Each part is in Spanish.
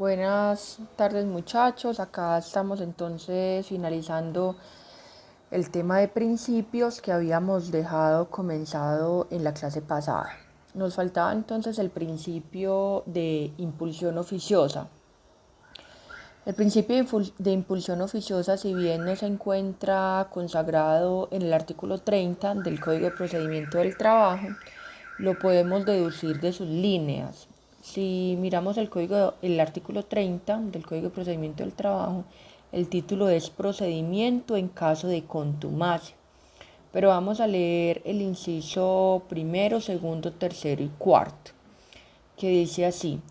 Buenas tardes muchachos, acá estamos entonces finalizando el tema de principios que habíamos dejado comenzado en la clase pasada. Nos faltaba entonces el principio de impulsión oficiosa. El principio de impulsión oficiosa, si bien no se encuentra consagrado en el artículo 30 del Código de Procedimiento del Trabajo, lo podemos deducir de sus líneas. Si miramos el artículo 30 del Código de Procedimiento del Trabajo, el título es Procedimiento en caso de contumacia. Pero vamos a leer el inciso primero, segundo, tercero y cuarto, que dice así: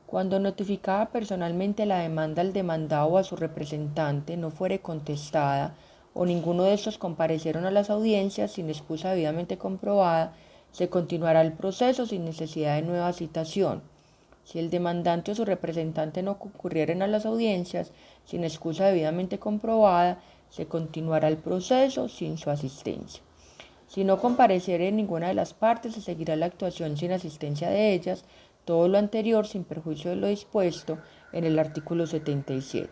cuando notificada personalmente la demanda al demandado o a su representante no fuere contestada o ninguno de estos comparecieron a las audiencias sin excusa debidamente comprobada, se continuará el proceso sin necesidad de nueva citación. Si el demandante o su representante no concurrieren a las audiencias sin excusa debidamente comprobada, se continuará el proceso sin su asistencia. Si no compareciere ninguna de las partes, se seguirá la actuación sin asistencia de ellas, todo lo anterior sin perjuicio de lo dispuesto en el artículo 77.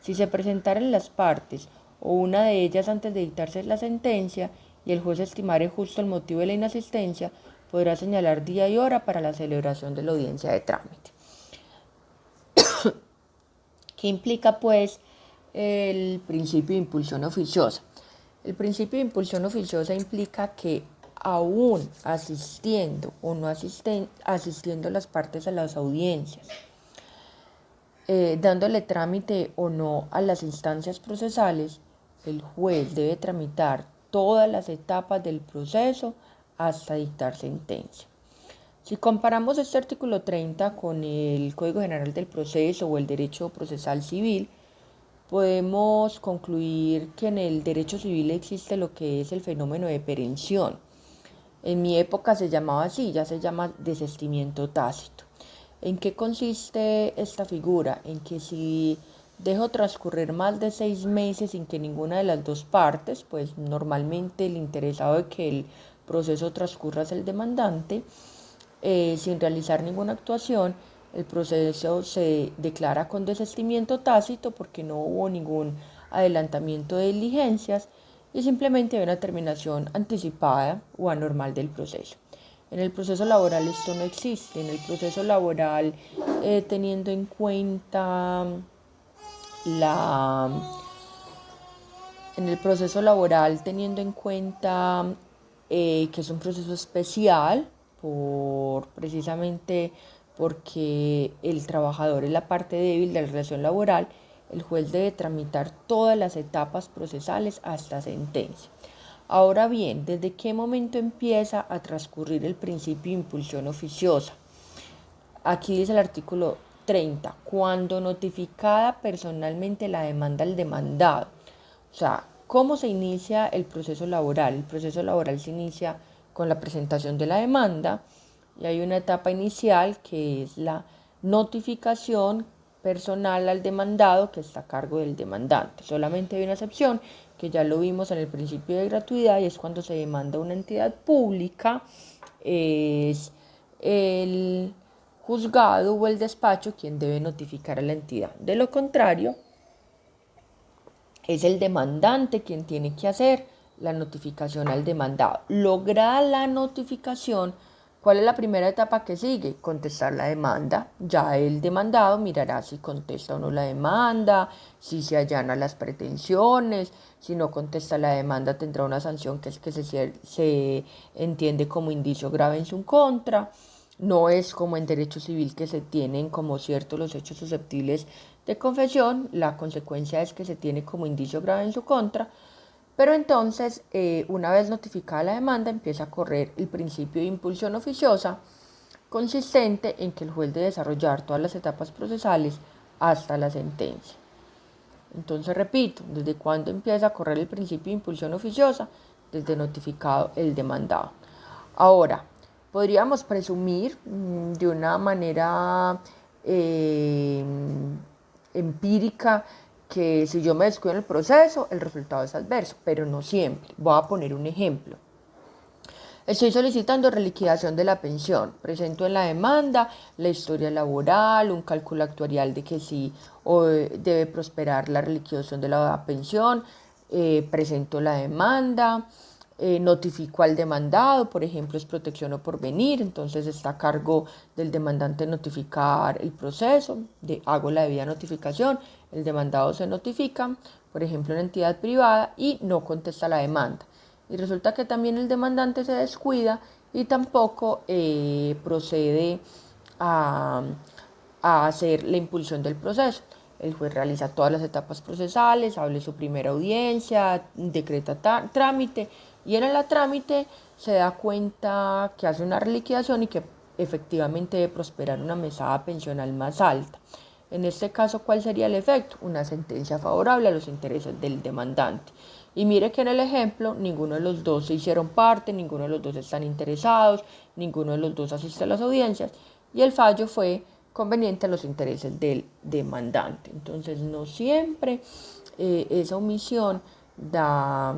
Si se presentaren las partes o una de ellas antes de dictarse la sentencia y el juez estimare justo el motivo de la inasistencia, podrá señalar día y hora para la celebración de la audiencia de trámite. ¿Qué implica pues el principio de impulsión oficiosa? El principio de impulsión oficiosa implica que aún asistiendo o no asistiendo las partes a las audiencias, dándole trámite o no a las instancias procesales, el juez debe tramitar todas las etapas del proceso hasta dictar sentencia. Si comparamos este artículo 30 con el Código General del Proceso o el Derecho Procesal Civil, podemos concluir que en el derecho civil existe lo que es el fenómeno de perención. En mi época se llamaba así, ya se llama desistimiento tácito. ¿En qué consiste esta figura? En que si dejo transcurrir más de 6 meses sin que ninguna de las dos partes, pues normalmente el interesado de que el proceso transcurra es el demandante, sin realizar ninguna actuación, el proceso se declara con desistimiento tácito porque no hubo ningún adelantamiento de diligencias y simplemente hay una terminación anticipada o anormal del proceso. En el proceso laboral esto no existe. En el proceso laboral, teniendo en cuenta la en el proceso laboral, teniendo en cuenta que es un proceso especial precisamente porque el trabajador es la parte débil de la relación laboral, el juez debe tramitar todas las etapas procesales hasta sentencia. Ahora bien, ¿desde qué momento empieza a transcurrir el principio de impulsión oficiosa? Aquí dice el artículo 30, cuando notificada personalmente la demanda al demandado. O sea, ¿cómo se inicia el proceso laboral? El proceso laboral se inicia con la presentación de la demanda y hay una etapa inicial que es la notificación personal al demandado que está a cargo del demandante. Solamente hay una excepción que ya lo vimos en el principio de gratuidad y es cuando se demanda una entidad pública, es el juzgado o el despacho quien debe notificar a la entidad. De lo contrario, es el demandante quien tiene que hacer la notificación al demandado. Lograda la notificación, ¿cuál es la primera etapa que sigue? Contestar la demanda. Ya el demandado mirará si contesta o no la demanda, si se allanan las pretensiones. Si no contesta la demanda, tendrá una sanción que es que se entiende como indicio grave en su contra. No es como en derecho civil que se tienen como ciertos los hechos susceptibles de confesión, la consecuencia es que se tiene como indicio grave en su contra, pero entonces, una vez notificada la demanda, empieza a correr el principio de impulsión oficiosa, consistente en que el juez debe desarrollar todas las etapas procesales hasta la sentencia. Entonces, repito, ¿desde cuándo empieza a correr el principio de impulsión oficiosa? Desde notificado el demandado. Ahora, podríamos presumir de una manera empírica que si yo me descuido en el proceso, el resultado es adverso, pero no siempre. Voy a poner un ejemplo. Estoy solicitando reliquidación de la pensión. Presento en la demanda la historia laboral, un cálculo actuarial de que sí debe prosperar la reliquidación de la pensión. Presento la demanda, notifico al demandado, por ejemplo, es protección o porvenir, entonces está a cargo del demandante notificar el proceso, hago la debida notificación, el demandado se notifica, por ejemplo, en entidad privada y no contesta la demanda. Y resulta que también el demandante se descuida y tampoco procede a, a hacer la impulsión del proceso. El juez realiza todas las etapas procesales, hable su primera audiencia, decreta trámite y en el trámite se da cuenta que hace una reliquidación y que efectivamente debe prosperar una mesada pensional más alta. En este caso, ¿cuál sería el efecto? Una sentencia favorable a los intereses del demandante. Y mire que en el ejemplo ninguno de los dos se hicieron parte, ninguno de los dos están interesados, ninguno de los dos asiste a las audiencias y el fallo fue conveniente a los intereses del demandante. Entonces no siempre esa omisión da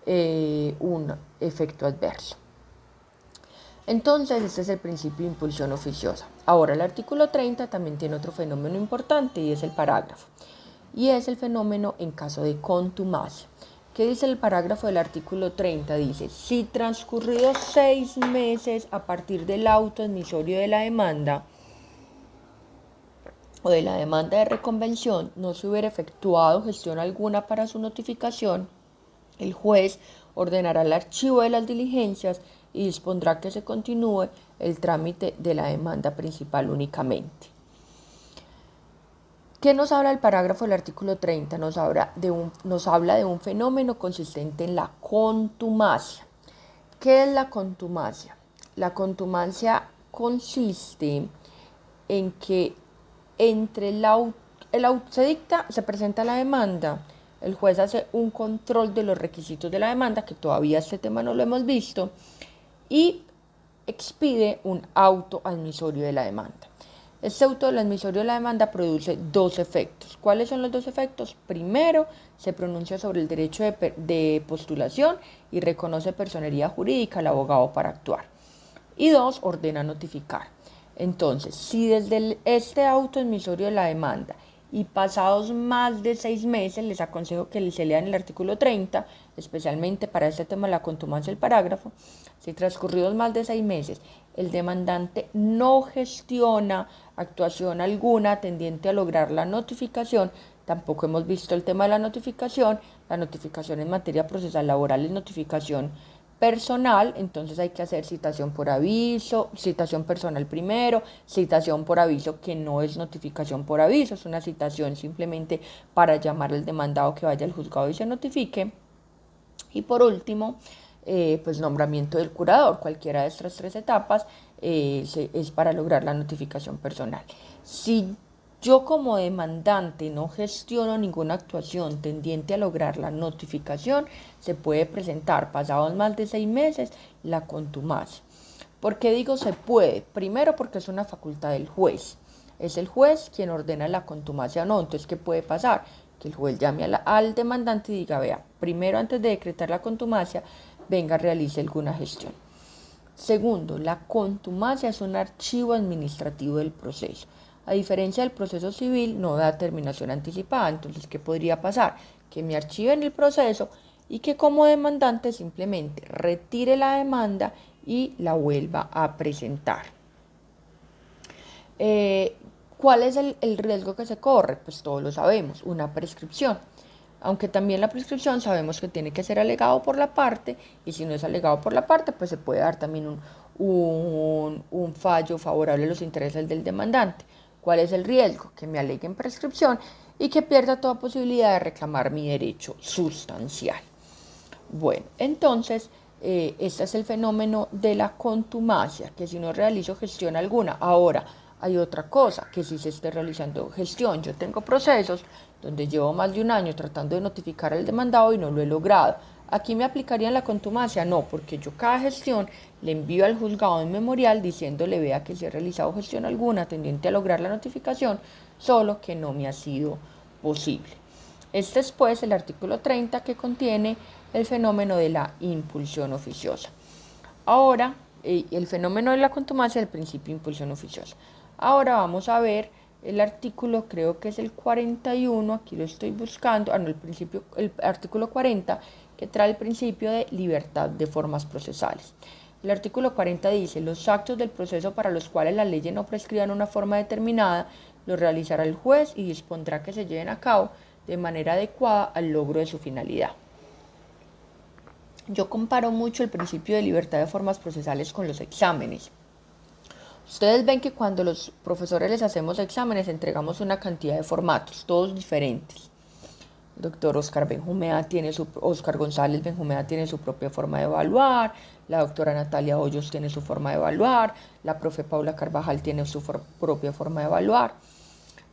un efecto adverso. Entonces, este es el principio de impulsión oficiosa. Ahora, el artículo 30 también tiene otro fenómeno importante y es el parágrafo. Y es el fenómeno en caso de contumacia. ¿Qué dice el parágrafo del artículo 30? Dice, si transcurridos 6 meses a partir del auto admisorio de la demanda o de la demanda de reconvención no se hubiera efectuado gestión alguna para su notificación, el juez ordenará el archivo de las diligencias y dispondrá que se continúe el trámite de la demanda principal únicamente. ¿Qué nos habla el parágrafo del artículo 30? Nos habla de un fenómeno consistente en la contumacia. ¿Qué es la contumacia? La contumacia consiste en que entre se presenta la demanda, el juez hace un control de los requisitos de la demanda, que todavía este tema no lo hemos visto, y expide un auto admisorio de la demanda. Este auto admisorio de la demanda produce dos efectos. ¿Cuáles son los dos efectos? Primero, se pronuncia sobre el derecho de postulación y reconoce personería jurídica al abogado para actuar. Y dos, ordena notificar. Entonces, si desde este auto admisorio de la demanda y pasados más de 6 meses, les aconsejo que se lean el artículo 30, especialmente para este tema de la contumacia del parágrafo, si transcurridos más de 6 meses el demandante no gestiona actuación alguna tendiente a lograr la notificación, tampoco hemos visto el tema de la notificación en materia procesal laboral es notificación personal, entonces hay que hacer citación por aviso, citación personal primero, citación por aviso que no es notificación por aviso, es una citación simplemente para llamar al demandado que vaya al juzgado y se notifique. Y por último, pues nombramiento del curador, cualquiera de estas tres etapas es para lograr la notificación personal. Si yo como demandante no gestiono ninguna actuación tendiente a lograr la notificación, se puede presentar, pasados más de 6 meses, la contumacia. ¿Por qué digo se puede? Primero porque es una facultad del juez. Es el juez quien ordena la contumacia o no. Entonces, ¿qué puede pasar? Que el juez llame al demandante y diga, vea, primero antes de decretar la contumacia, venga, realice alguna gestión. Segundo, la contumacia es un archivo administrativo del proceso. A diferencia del proceso civil, no da terminación anticipada. Entonces, ¿qué podría pasar? Que me archiven el proceso y que como demandante simplemente retire la demanda y la vuelva a presentar. ¿Cuál es el riesgo que se corre? Pues todos lo sabemos, una prescripción. Aunque también la prescripción sabemos que tiene que ser alegado por la parte, y si no es alegado por la parte, pues se puede dar también un fallo favorable a los intereses del demandante. ¿Cuál es el riesgo? Que me aleguen prescripción y que pierda toda posibilidad de reclamar mi derecho sustancial. Bueno, entonces, este es el fenómeno de la contumacia, que si no realizo gestión alguna. Ahora, hay otra cosa, que si se esté realizando gestión, yo tengo procesos donde llevo más de un año tratando de notificar al demandado y no lo he logrado. ¿Aquí me aplicarían la contumacia? No, porque yo cada gestión le envío al juzgado un memorial diciéndole, vea que si he realizado gestión alguna tendiente a lograr la notificación, solo que no me ha sido posible. Este es pues el artículo 30 que contiene el fenómeno de la impulsión oficiosa. Ahora, el fenómeno de la contumacia del principio de impulsión oficiosa. Ahora vamos a ver el artículo, creo que es el 41, aquí lo estoy buscando, el artículo 40, que trae el principio de libertad de formas procesales. El artículo 40 dice: los actos del proceso para los cuales las leyes no prescriban una forma determinada, los realizará el juez y dispondrá que se lleven a cabo de manera adecuada al logro de su finalidad. Yo comparo mucho el principio de libertad de formas procesales con los exámenes. Ustedes ven que cuando los profesores les hacemos exámenes entregamos una cantidad de formatos, todos diferentes. El doctor Oscar González Benjumea tiene su propia forma de evaluar, la doctora Natalia Hoyos tiene su forma de evaluar, la profe Paula Carvajal tiene su propia forma de evaluar.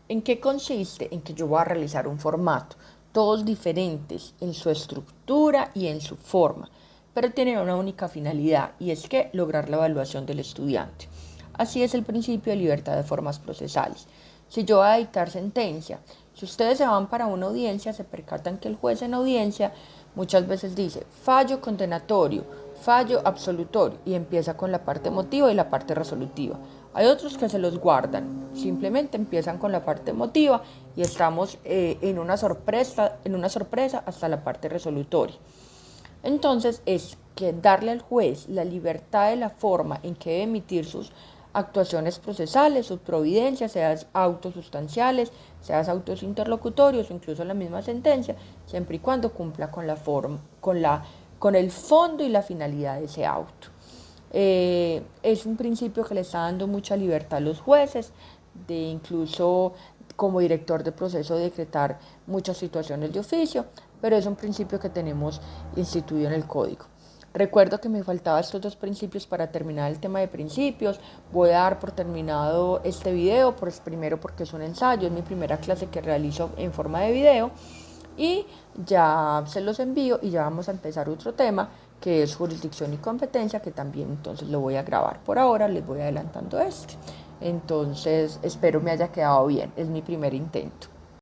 ¿En qué consiste? En que yo voy a realizar un formato, todos diferentes en su estructura y en su forma, pero tienen una única finalidad, y es que lograr la evaluación del estudiante. Así es el principio de libertad de formas procesales. Si yo voy a dictar sentencia, si ustedes se van para una audiencia, se percatan que el juez en audiencia muchas veces dice fallo condenatorio, fallo absolutorio, y empieza con la parte emotiva y la parte resolutiva. Hay otros que se los guardan, simplemente empiezan con la parte emotiva y estamos en una sorpresa hasta la parte resolutoria. Entonces es que darle al juez la libertad de la forma en que debe emitir sus actuaciones procesales, sus providencias, sean autos sustanciales, sean autos interlocutorios o incluso la misma sentencia, siempre y cuando cumpla con la forma, con el fondo y la finalidad de ese auto. Es un principio que le está dando mucha libertad a los jueces, de incluso como director de proceso decretar muchas situaciones de oficio, pero es un principio que tenemos instituido en el código. Recuerdo que me faltaban estos dos principios para terminar el tema de principios. Voy a dar por terminado este video, pues primero porque es un ensayo, es mi primera clase que realizo en forma de video, y ya se los envío y ya vamos a empezar otro tema que es jurisdicción y competencia, que también entonces lo voy a grabar. Por ahora les voy adelantando este. Entonces espero me haya quedado bien, es mi primer intento.